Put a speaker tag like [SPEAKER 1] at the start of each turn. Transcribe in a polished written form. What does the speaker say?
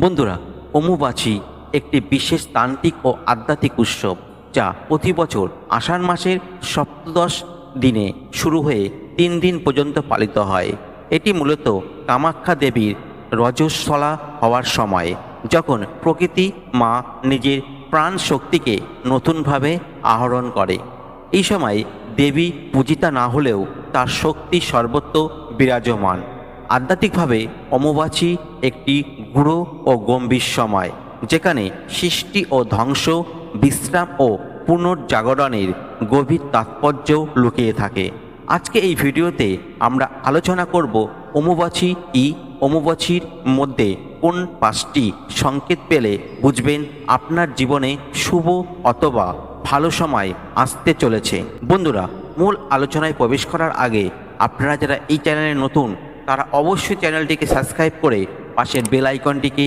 [SPEAKER 1] বন্ধুরা, অম্বুবাচী একটি বিশেষ তান্ত্রিক ও আধ্যাত্মিক উৎসব যা প্রতি বছর আষাঢ় মাসের সপ্তদশ দিনে শুরু হয়ে 3 দিন পর্যন্ত পালিত হয়। এটি মূলত কামাখ্যা দেবীর রজস্বলা হওয়ার সময়, যখন প্রকৃতি মা নিজের প্রাণ শক্তিকে নতুনভাবে আহরণ করে। এই সময় দেবী পূজিতা না হলেও তার শক্তি সর্বত্র বিরাজমান। আধ্যাত্মিকভাবে অম্বুবাচী একটি গূঢ় ও গম্ভীর সময়, যেখানে সৃষ্টি ও ধ্বংস, বিশ্রাম ও পুনর্জাগরণের গভীর তাৎপর্য লুকিয়ে থাকে। আজকে এই ভিডিওতে আমরা আলোচনা করব অম্বুবাচী কি, অম্বুবাচীর মধ্যে কোন 5টি সংকেত পেলে বুঝবেন আপনার জীবনে শুভ অথবা ভালো সময় আসতে চলেছে। বন্ধুরা, মূল আলোচনায় প্রবেশ করার আগে আপনারা যারা এই চ্যানেলে নতুন, তারা অবশ্যই চ্যানেলটিকে সাবস্ক্রাইব করে পাশের বেল আইকনটিকে